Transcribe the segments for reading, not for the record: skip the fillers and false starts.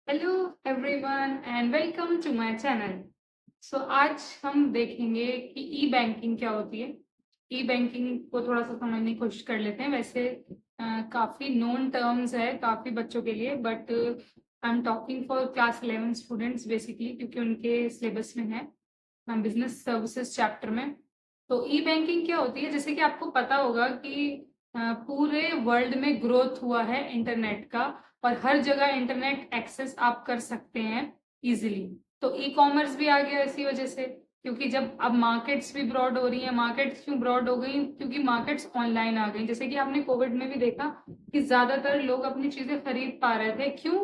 Hello everyone and welcome to my channel. आज हम देखेंगे कि ई बैंकिंग क्या होती है। ई बैंकिंग को थोड़ा सा समझने की कोशिश कर लेते हैं। वैसे काफ़ी नोन टर्म्स है काफ़ी बच्चों के लिए, but I am talking for class 11 students basically, क्योंकि उनके सिलेबस में है बिजनेस सर्विसेज चैप्टर में। तो ई बैंकिंग क्या होती है, जैसे कि आपको पता होगा कि पूरे वर्ल्ड में ग्रोथ हुआ है इंटरनेट का, और हर जगह इंटरनेट एक्सेस आप कर सकते हैं इजीली। तो ई कॉमर्स भी आ गया इसी वजह से, क्योंकि जब अब मार्केट्स भी ब्रॉड हो रही है। मार्केट्स क्यों ब्रॉड हो गई? क्योंकि मार्केट्स ऑनलाइन आ गई। जैसे कि आपने कोविड में भी देखा कि ज्यादातर लोग अपनी चीजें खरीद पा रहे थे। क्यों?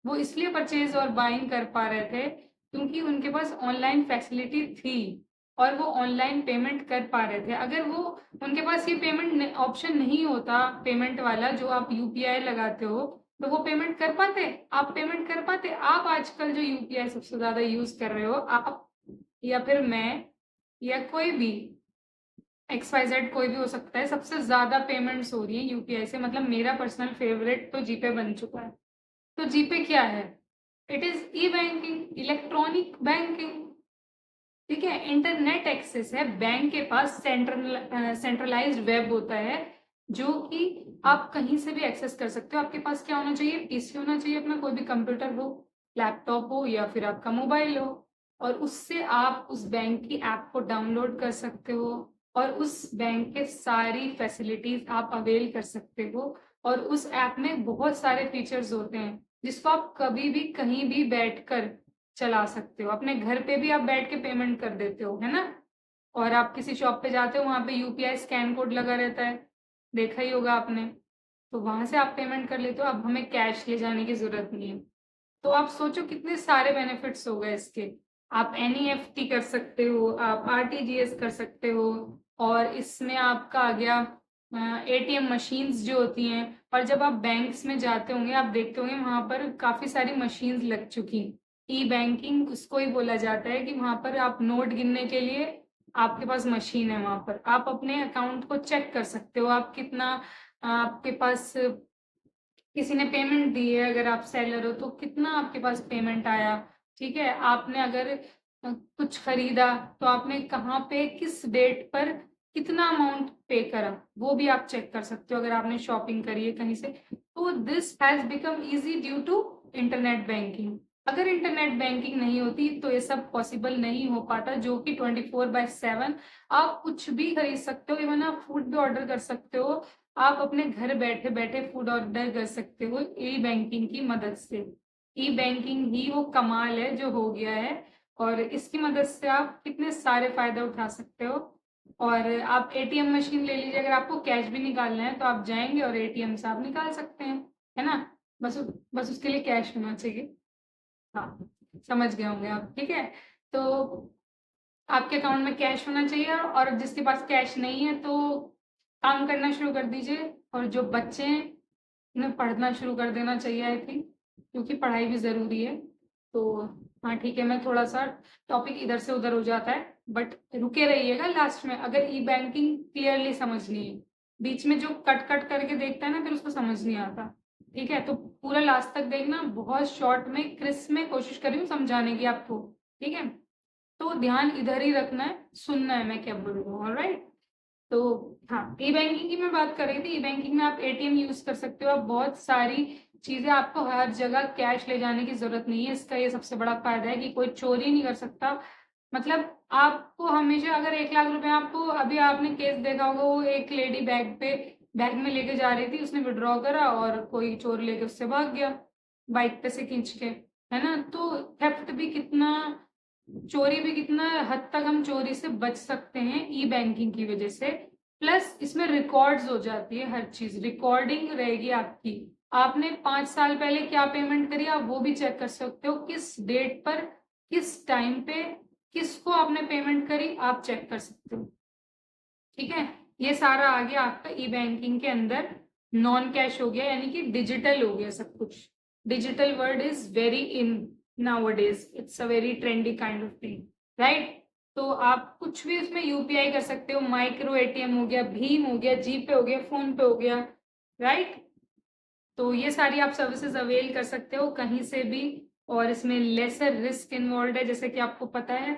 वो इसलिए परचेज और बाइंग कर पा रहे थे क्योंकि उनके पास ऑनलाइन फैसिलिटी थी और वो ऑनलाइन पेमेंट कर पा रहे थे। अगर वो उनके पास ये पेमेंट ऑप्शन नहीं होता, पेमेंट वाला जो आप यूपीआई लगाते हो, तो वो पेमेंट कर पाते? आप पेमेंट कर पाते? आप आजकल जो यूपीआई सबसे ज्यादा यूज कर रहे हो, आप या फिर मैं या कोई भी XYZ कोई भी हो सकता है, सबसे ज्यादा पेमेंट्स हो रही है यूपीआई से। मतलब मेरा पर्सनल फेवरेट तो जीपे बन चुका है। तो जीपे क्या है? It is E banking, electronic banking. ठीक है, इंटरनेट एक्सेस है। बैंक के पास सेंट्रलाइज्ड वेब होता है जो कि आप कहीं से भी एक्सेस कर सकते हो। आपके पास क्या होना चाहिए? पीसी होना चाहिए अपना, कोई भी कंप्यूटर हो, लैपटॉप हो या फिर आपका मोबाइल हो, और उससे आप उस बैंक की ऐप को डाउनलोड कर सकते हो और उस बैंक के सारी फैसिलिटीज आप अवेल कर सकते हो। और उस ऐप में बहुत सारे फीचर्स होते हैं जिसको आप कभी भी कहीं भी बैठकर चला सकते हो। अपने घर पे भी आप बैठ के पेमेंट कर देते हो, है ना? और आप किसी शॉप पे जाते हो, वहां पे यूपीआई स्कैन कोड लगा रहता है, देखा ही होगा आपने। तो वहां से आप पेमेंट कर लेते हो। अब हमें कैश ले जाने की जरूरत नहीं है। तो आप सोचो कितने सारे बेनिफिट्स हो गए इसके। आप एनईएफटी कर सकते हो, आप आरटीजीएस कर सकते हो, और इसमें आपका आ गया एटीएम मशीन्स जो होती हैं। और जब आप बैंक्स में जाते होंगे, आप देखते होंगे वहां पर काफी सारी मशीन्स लग चुकी। ई बैंकिंग उसको ही बोला जाता है कि वहां पर आप नोट गिनने के लिए आपके पास मशीन है। वहां पर आप अपने अकाउंट को चेक कर सकते हो, आप कितना आपके पास किसी ने पेमेंट दी है, अगर आप सेलर हो तो कितना आपके पास पेमेंट आया। ठीक है, आपने अगर कुछ खरीदा तो आपने कहाँ पे किस डेट पर कितना अमाउंट पे करा, वो भी आप चेक कर सकते हो अगर आपने शॉपिंग करी है कहीं से। तो this has become easy due to internet banking. अगर इंटरनेट बैंकिंग नहीं होती तो ये सब पॉसिबल नहीं हो पाता, जो कि 24/7 आप कुछ भी खरीद सकते हो। इवन आप फूड भी ऑर्डर कर सकते हो। आप अपने घर बैठे बैठे फूड ऑर्डर कर सकते हो ई बैंकिंग की मदद से। ई बैंकिंग ही वो कमाल है जो हो गया है, और इसकी मदद से आप कितने सारे फायदे उठा सकते हो। और आप एटीएम मशीन ले लीजिए, अगर आपको कैश भी निकालना है तो आप जाएंगे और एटीएम से आप निकाल सकते हैं, है ना? बस उसके लिए कैश होना चाहिए। हाँ, समझ गए होंगे आप। ठीक है, तो आपके अकाउंट में कैश होना चाहिए, और जिसके पास कैश नहीं है तो काम करना शुरू कर दीजिए। और जो बच्चे हैं उन्हें पढ़ना शुरू कर देना चाहिए, आई थिंक, क्योंकि पढ़ाई भी जरूरी है। तो हाँ ठीक है, मैं थोड़ा सा टॉपिक इधर से उधर हो जाता है, बट रुके रहिएगा लास्ट में अगर ई बैंकिंग क्लियरली समझनी है। बीच में जो कट कट करके देखता है ना, फिर उसको समझ नहीं आता। ठीक है, तो पूरा लास्ट तक देखना। बहुत शॉर्ट में क्रिस्प में कोशिश करी हूँ समझाने की आपको। ठीक है, तो ध्यान इधर ही रखना है, सुनना है मैं क्या बोल रही हूँ। ऑलराइट। तो हाँ, ई बैंकिंग की मैं बात कर रही थी। ई बैंकिंग में आप एटीएम यूज कर सकते हो, आप बहुत सारी चीजें, आपको हर जगह कैश ले जाने की जरूरत नहीं है। इसका ये सबसे बड़ा फायदा है कि कोई चोरी नहीं कर सकता। मतलब आपको हमेशा, अगर 1 लाख रुपए आपको, अभी आपने केस देखा होगा, वो एक लेडी बैग में लेके जा रही थी, उसने विड्रॉ करा और कोई चोर लेके उससे भाग गया, बाइक पे से खींच के, है ना? तो थेफ्ट भी कितना, चोरी भी कितना हद तक हम चोरी से बच सकते हैं ई बैंकिंग की वजह से। प्लस इसमें रिकॉर्ड्स हो जाती है, हर चीज रिकॉर्डिंग रहेगी आपकी। आपने 5 साल पहले क्या पेमेंट करी, आप वो भी चेक कर सकते हो, किस डेट पर किस टाइम पे किसको आपने पेमेंट करी, आप चेक कर सकते हो। ठीक है, ये सारा आ गया आपका ई बैंकिंग के अंदर। नॉन कैश हो गया, यानी कि डिजिटल हो गया सब कुछ। Digital word is very in nowadays, it's a very trendy kind of thing, right? तो आप कुछ भी उसमें यूपीआई कर सकते हो। माइक्रो एटीएम हो गया, भीम हो गया, जीपे हो गया, फोन पे हो गया, राइट? तो ये सारी आप सर्विसेज अवेल कर सकते हो कहीं से भी, और इसमें लेसर रिस्क इन्वॉल्व है जैसे कि आपको पता है,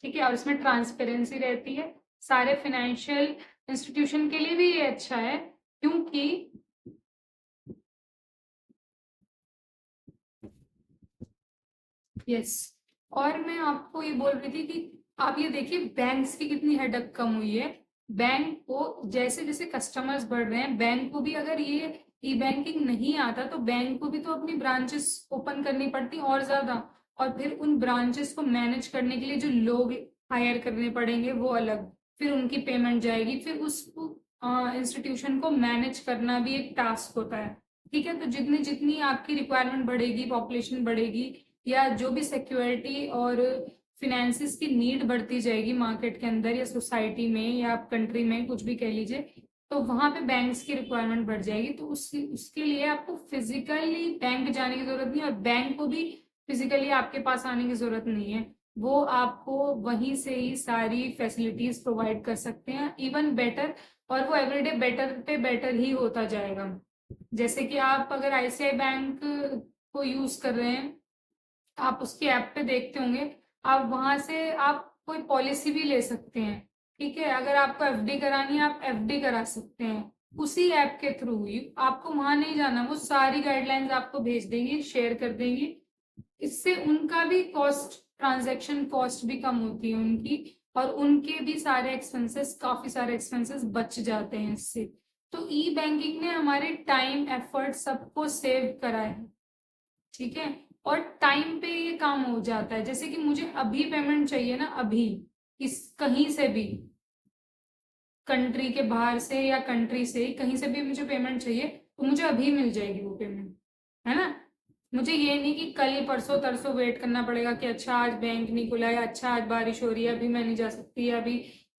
ठीक है, और इसमें ट्रांसपेरेंसी रहती है। सारे फाइनेंशियल इंस्टीट्यूशन के लिए भी ये अच्छा है, क्योंकि यस, और मैं आपको ये बोल रही थी कि आप ये देखिए बैंक्स की कितनी हेडक कम हुई है। बैंक को जैसे जैसे कस्टमर्स बढ़ रहे हैं, बैंक को भी अगर ये ई बैंकिंग नहीं आता तो बैंक को भी तो अपनी ब्रांचेस ओपन करनी पड़ती और ज्यादा, और फिर उन ब्रांचेस को मैनेज करने के लिए जो लोग हायर करने पड़ेंगे वो अलग, फिर उनकी पेमेंट जाएगी, फिर उस इंस्टीट्यूशन को मैनेज करना भी एक टास्क होता है। ठीक है, तो जितनी जितनी आपकी रिक्वायरमेंट बढ़ेगी, पॉपुलेशन बढ़ेगी, या जो भी सिक्योरिटी और फिनेंसिस की नीड बढ़ती जाएगी मार्केट के अंदर या सोसाइटी में या कंट्री में, कुछ भी कह लीजिए, तो वहां पे बैंक्स की रिक्वायरमेंट बढ़ जाएगी। तो उसके लिए आपको फिजिकली बैंक जाने की जरूरत नहीं, और बैंक को भी फिजिकली आपके पास आने की जरूरत नहीं है। वो आपको वहीं से ही सारी फैसिलिटीज प्रोवाइड कर सकते हैं, इवन बेटर, और वो एवरीडे बेटर पे बेटर ही होता जाएगा। जैसे कि आप अगर आईसीआई बैंक को यूज कर रहे हैं, आप उसकी ऐप पे देखते होंगे, आप वहां से आप कोई पॉलिसी भी ले सकते हैं। ठीक है, अगर आपको एफडी करानी है आप एफडी करा सकते हैं उसी ऐप के थ्रू ही, आपको वहां नहीं जाना, वो सारी गाइडलाइंस आपको भेज देंगे, शेयर कर देंगे। इससे उनका भी कॉस्ट, ट्रांजैक्शन कॉस्ट भी कम होती है उनकी, और उनके भी सारे एक्सपेंसेस, काफी सारे एक्सपेंसेस बच जाते हैं इससे। तो ई बैंकिंग ने हमारे टाइम, एफर्ट सबको सेव करा है। ठीक है, और टाइम पे ये काम हो जाता है। जैसे कि मुझे अभी पेमेंट चाहिए ना, अभी इस कहीं से भी, कंट्री के बाहर से या कंट्री से कहीं से भी मुझे पेमेंट चाहिए तो मुझे अभी मिल जाएगी वो पेमेंट, है ना। मुझे ये नहीं कि कल परसों तरसों वेट करना पड़ेगा कि अच्छा आज बैंक नहीं खुला है, अच्छा आज बारिश हो रही है अभी मैं नहीं जा सकती, अभी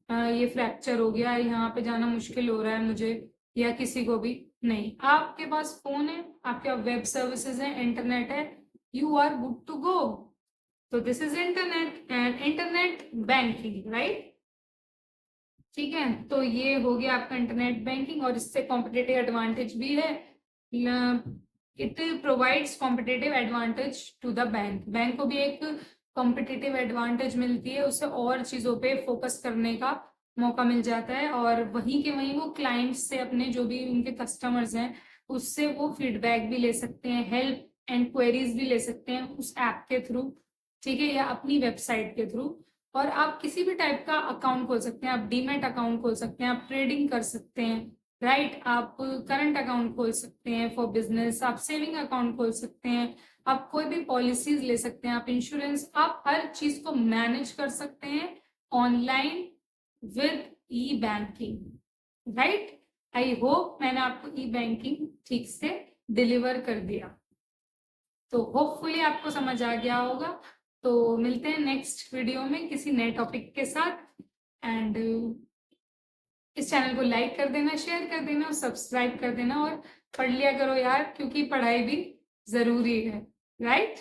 ये फ्रैक्चर हो गया, यहाँ पे जाना मुश्किल हो रहा है मुझे, या किसी को भी नहीं। आपके पास फोन है, आपके वेब सर्विसेज है, इंटरनेट है, you are good to go. तो this is internet and internet banking, right. ठीक है, तो ये हो गया आपका इंटरनेट बैंकिंग, और इससे कॉम्पिटेटिव एडवांटेज भी है। It provides competitive advantage to the bank, bank को भी एक कॉम्पिटेटिव एडवांटेज मिलती है, उसे और चीजों पे फोकस करने का मौका मिल जाता है, और वहीं के वहीं वो क्लाइंट्स से, अपने जो भी उनके कस्टमर्स हैं उससे वो फीडबैक भी ले सकते हैं, हेल्प एंड क्वेरीज भी ले सकते हैं उस ऐप के थ्रू, ठीक है, या अपनी वेबसाइट के थ्रू। और आप किसी भी टाइप का अकाउंट खोल सकते हैं, आप डीमेट अकाउंट खोल सकते हैं, आप ट्रेडिंग कर सकते हैं, राइट, आप करंट अकाउंट खोल सकते हैं फॉर बिजनेस, आप सेविंग अकाउंट खोल सकते हैं, आप कोई भी पॉलिसीज ले सकते हैं, आप इंश्योरेंस, आप हर चीज को मैनेज कर सकते हैं online with E banking, right. I hope मैंने आपको ई बैंकिंग ठीक से डिलीवर कर दिया, तो होपफुली आपको समझ आ गया होगा। तो मिलते हैं नेक्स्ट वीडियो में किसी नए टॉपिक के साथ, एंड इस चैनल को लाइक कर देना, शेयर कर देना और सब्सक्राइब कर देना, और पढ़ लिया करो यार, क्योंकि पढ़ाई भी जरूरी है, राइट।